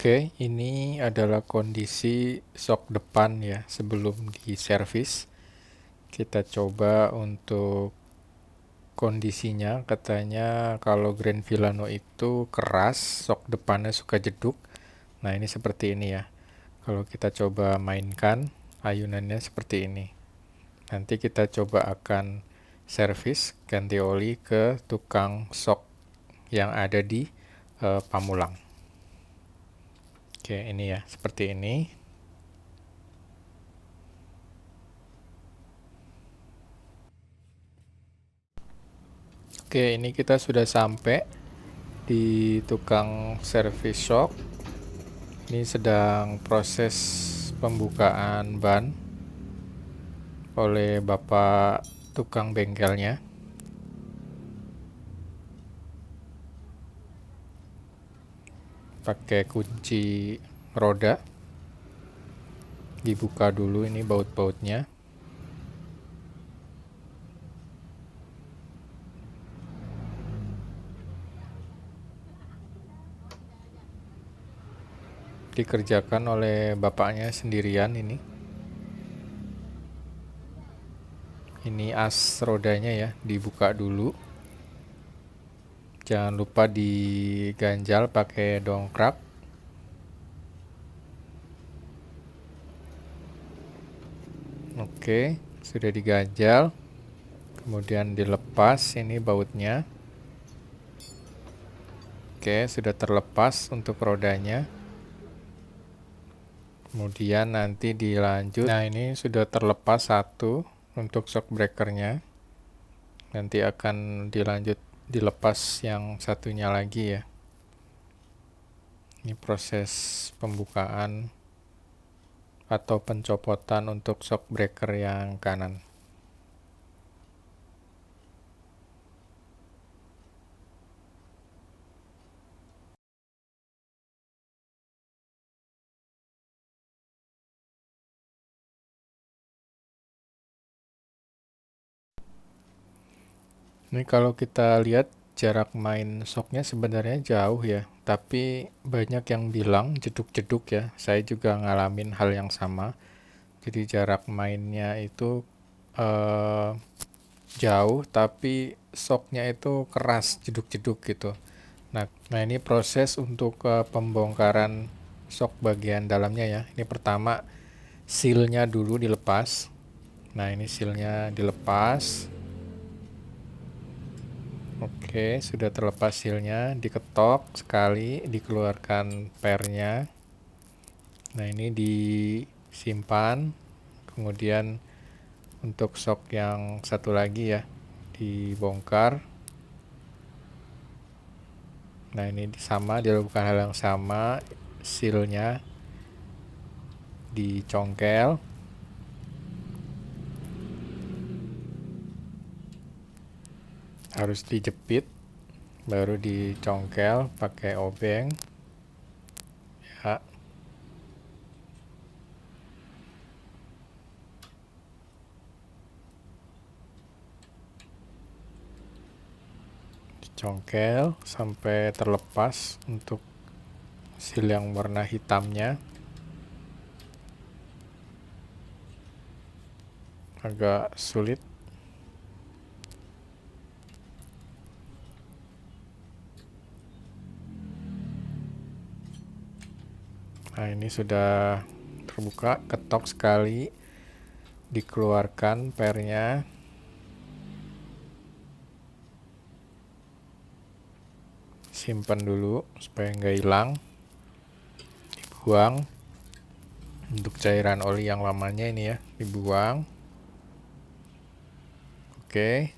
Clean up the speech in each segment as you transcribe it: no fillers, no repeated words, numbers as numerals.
Oke, ini adalah kondisi sok depan ya sebelum diservis. Kita coba untuk kondisinya, katanya kalau Grand Villano itu keras, sok depannya suka jeduk. Nah, ini seperti ini ya. Kalau kita coba mainkan, ayunannya seperti ini. Nanti kita coba akan servis ganti oli ke tukang sok yang ada di Pamulang. Oke, ini ya, seperti ini. Oke, ini kita sudah sampai di tukang servis shock. Ini sedang proses pembukaan ban oleh bapak tukang bengkelnya. Pakai kunci roda. Dibuka dulu ini baut-bautnya. Dikerjakan oleh bapaknya sendirian ini. Ini as rodanya ya, dibuka dulu. Jangan lupa diganjal pakai dongkrak. Oke, sudah diganjal. Kemudian dilepas ini bautnya. Oke, sudah terlepas untuk rodanya. Kemudian nanti dilanjut. Nah, ini sudah terlepas satu untuk shock breakernya. Nanti akan dilepas yang satunya lagi ya. Ini proses pembukaan atau pencopotan untuk shock breaker yang kanan. Ini kalau kita lihat jarak main shocknya sebenarnya jauh ya, tapi banyak yang bilang jeduk-jeduk ya. Saya juga ngalamin hal yang sama. Jadi jarak mainnya itu jauh, tapi shocknya itu keras, jeduk-jeduk gitu. Nah ini proses untuk pembongkaran shock bagian dalamnya ya. Ini pertama sealnya dulu dilepas. Nah ini sealnya dilepas. Oke, sudah terlepas sealnya, diketok sekali, dikeluarkan pernya. Nah ini disimpan, kemudian untuk shock yang satu lagi ya, dibongkar. Nah ini sama, dilakukan hal yang sama, sealnya dicongkel. Harus dijepit, baru dicongkel pakai obeng. Ya. Dicongkel sampai terlepas untuk seal yang warna hitamnya. Agak sulit. Nah ini sudah terbuka, ketok sekali, dikeluarkan pernya. Simpan dulu supaya nggak hilang. Dibuang. Untuk cairan oli yang lamanya ini ya, dibuang. Oke.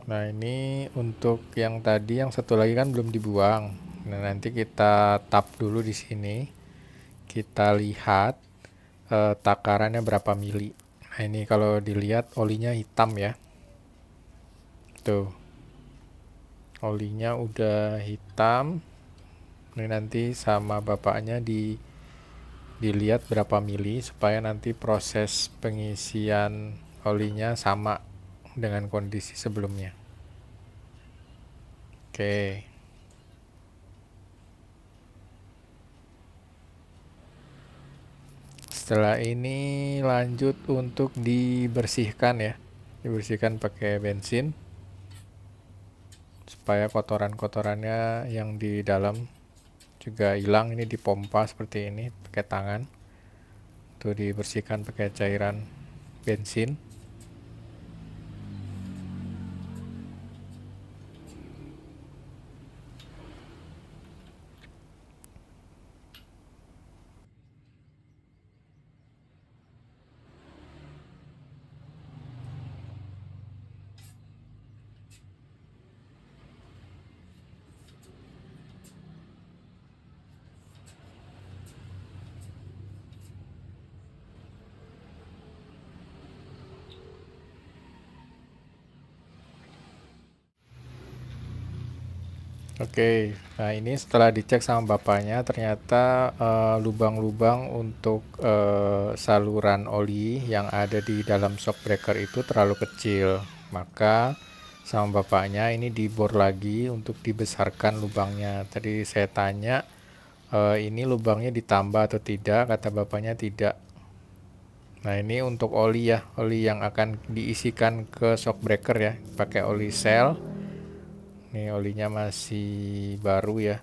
Nah ini untuk yang tadi, yang satu lagi kan belum dibuang. Nah nanti kita tap dulu di sini. Kita lihat takarannya berapa mili. Nah ini kalau dilihat olinya hitam ya. Tuh. Olinya udah hitam. Ini nanti sama bapaknya dilihat berapa mili supaya nanti proses pengisian olinya sama dengan kondisi sebelumnya. Oke. Setelah ini lanjut untuk dibersihkan ya. Dibersihkan pakai bensin supaya kotoran-kotorannya yang di dalam juga hilang. Ini dipompa seperti ini pakai tangan. Tuh dibersihkan pakai cairan bensin. Oke, nah ini setelah dicek sama bapaknya ternyata lubang-lubang untuk saluran oli yang ada di dalam shock breaker itu terlalu kecil. Maka sama bapaknya ini dibor lagi untuk dibesarkan lubangnya. Tadi saya tanya ini lubangnya ditambah atau tidak, kata bapaknya tidak. Nah ini untuk oli ya, oli yang akan diisikan ke shock breaker ya, pakai oli Shell. Ini olinya masih baru ya.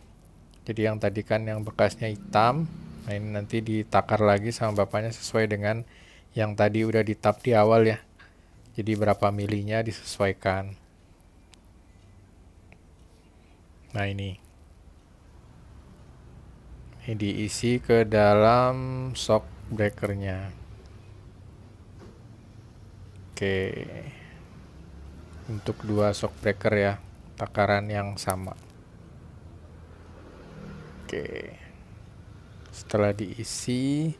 Jadi yang tadi kan yang bekasnya hitam. Nah ini nanti ditakar lagi sama bapaknya sesuai dengan yang tadi udah ditap di awal ya. Jadi berapa milinya disesuaikan. Nah ini diisi ke dalam shock breakernya. Oke. Untuk dua shock breaker ya. Takaran yang sama. Oke. Setelah diisi,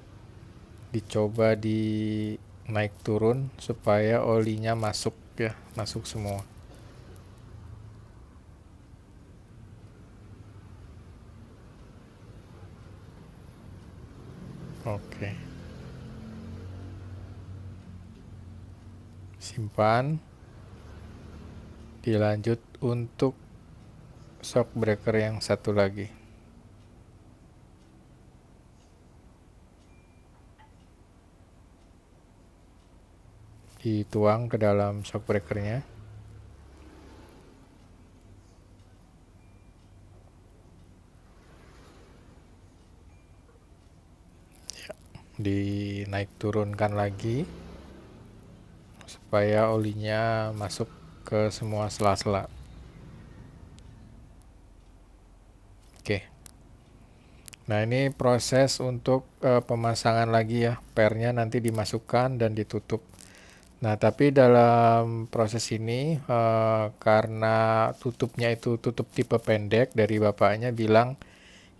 dicoba di naik turun supaya olinya masuk ya, masuk semua. Oke. Simpan. Dilanjut untuk shock breaker yang satu lagi. Dituang ke dalam shock breakernya. Ya, dinaik turunkan lagi supaya olinya masuk ke semua sela-sela. Oke. Nah ini proses untuk pemasangan lagi ya. Pernya nanti dimasukkan dan ditutup. Nah, tapi dalam proses ini karena tutupnya itu tutup tipe pendek, dari bapaknya bilang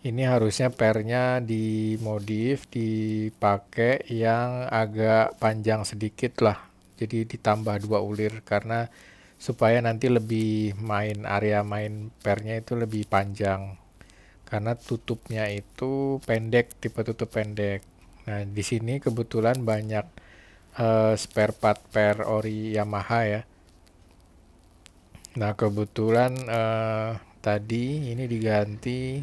ini harusnya pernya dimodif, dipakai yang agak panjang sedikit lah. Jadi ditambah 2 ulir karena supaya nanti lebih area main pernya itu lebih panjang. Karena tutupnya itu pendek, tipe tutup pendek. Nah, di sini kebetulan banyak spare part per ori Yamaha ya. Nah kebetulan tadi ini diganti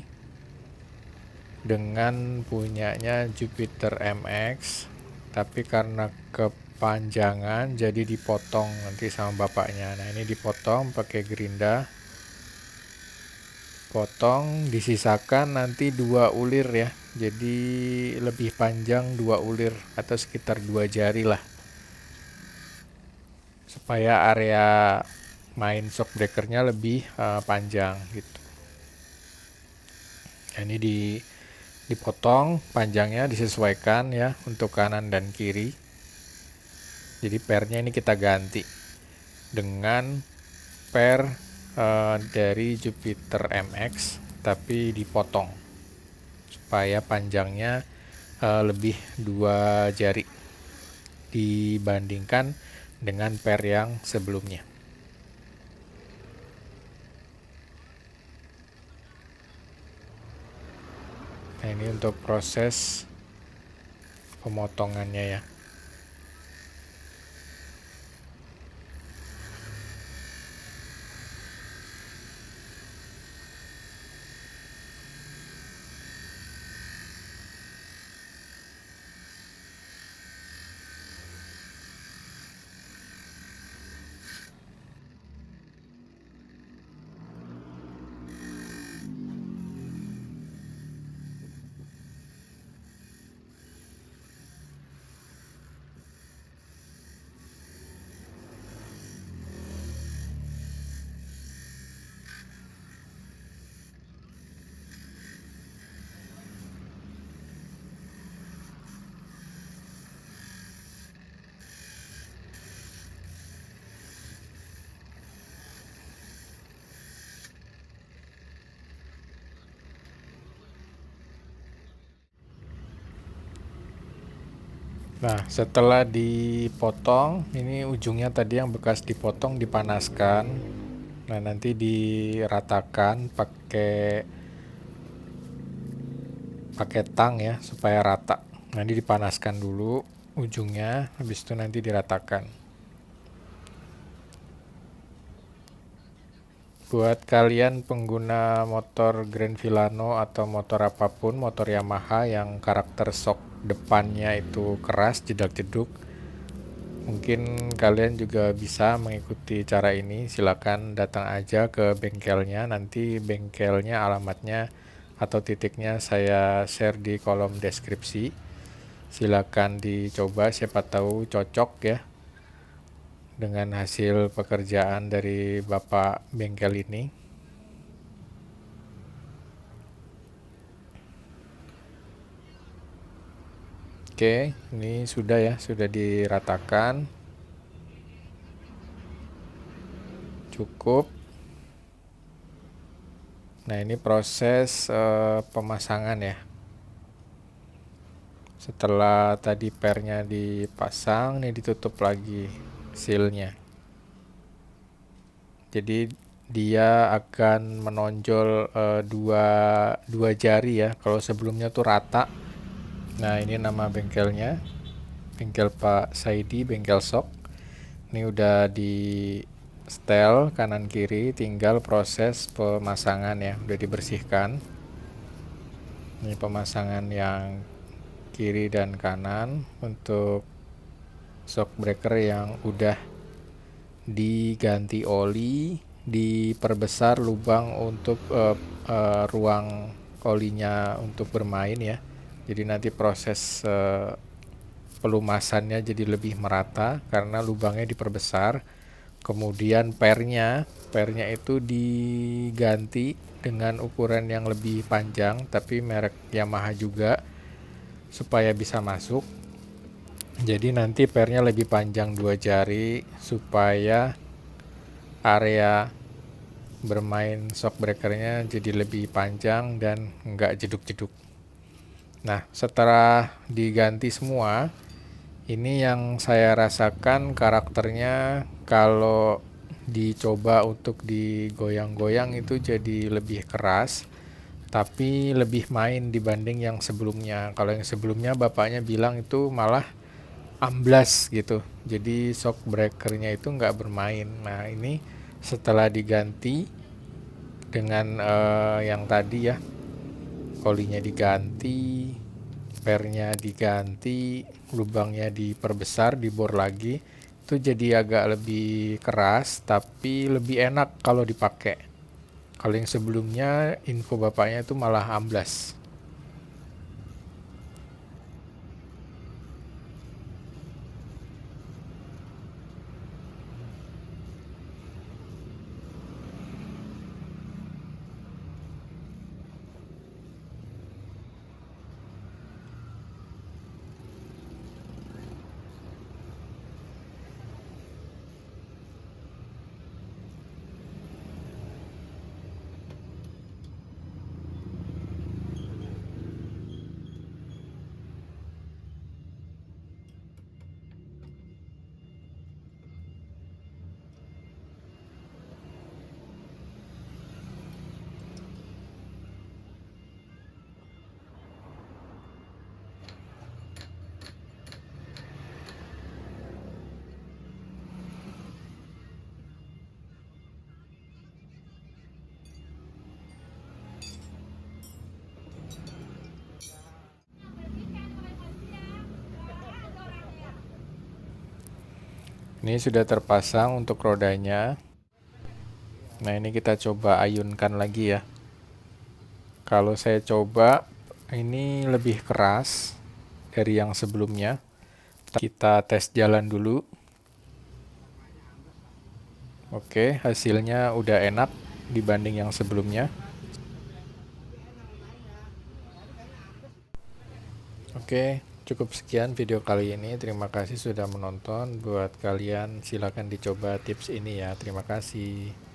dengan punyanya Jupiter MX, tapi karena kepanjangan jadi dipotong nanti sama bapaknya. Nah ini dipotong pakai gerinda, potong, disisakan nanti 2 ulir ya, jadi lebih panjang 2 ulir atau sekitar 2 jari lah, supaya area main shock breakernya lebih panjang gitu. Nah, ini dipotong panjangnya, disesuaikan ya untuk kanan dan kiri. Jadi pernya ini kita ganti dengan per dari Jupiter MX tapi dipotong supaya panjangnya lebih 2 jari dibandingkan dengan per yang sebelumnya. Nah ini untuk proses pemotongannya ya. Nah, setelah dipotong, ini ujungnya tadi yang bekas dipotong dipanaskan. Nah, nanti diratakan pakai tang ya supaya rata. Nanti dipanaskan dulu ujungnya, habis itu nanti diratakan. Buat kalian pengguna motor Grand Vilano atau motor apapun, motor Yamaha yang karakter sok depannya itu keras, jedak-jeduk, mungkin kalian juga bisa mengikuti cara ini. Silakan datang aja ke bengkelnya, nanti bengkelnya alamatnya atau titiknya saya share di kolom deskripsi. Silakan dicoba, siapa tahu cocok ya dengan hasil pekerjaan dari bapak bengkel ini. Oke, ini sudah ya, sudah diratakan. Cukup. Nah, ini proses pemasangan ya. Setelah tadi pernya dipasang, ini ditutup lagi sealnya. Jadi dia akan menonjol dua jari ya. Kalau sebelumnya tuh rata. Nah, ini nama bengkelnya, bengkel Pak Saidi, bengkel sok. Ini udah di setel kanan kiri, tinggal proses pemasangan ya, udah dibersihkan. Ini pemasangan yang kiri dan kanan untuk shock breaker yang udah diganti oli, diperbesar lubang untuk ruang olinya untuk bermain ya. Jadi nanti proses pelumasannya jadi lebih merata karena lubangnya diperbesar. Kemudian pernya itu diganti dengan ukuran yang lebih panjang, tapi merek Yamaha juga supaya bisa masuk. Jadi nanti pernya lebih panjang 2 jari supaya area bermain shock breakernya jadi lebih panjang dan nggak jeduk-jeduk. Nah, setelah diganti semua, ini yang saya rasakan karakternya kalau dicoba untuk digoyang-goyang itu jadi lebih keras, tapi lebih main dibanding yang sebelumnya. Kalau yang sebelumnya bapaknya bilang itu malah amblas gitu. Jadi shock breakernya itu nggak bermain. Nah, ini setelah diganti dengan yang tadi ya, olinya diganti, pernya diganti, lubangnya diperbesar, dibor lagi, itu jadi agak lebih keras tapi lebih enak kalau dipakai. Kalau yang sebelumnya info bapaknya itu malah amblas. Ini sudah terpasang untuk rodanya. Nah, ini kita coba ayunkan lagi ya. Kalau saya coba ini lebih keras dari yang sebelumnya. Kita tes jalan dulu. Oke, hasilnya udah enak dibanding yang sebelumnya. Oke, cukup sekian video kali ini. Terima kasih sudah menonton. Buat kalian silakan dicoba tips ini ya. Terima kasih.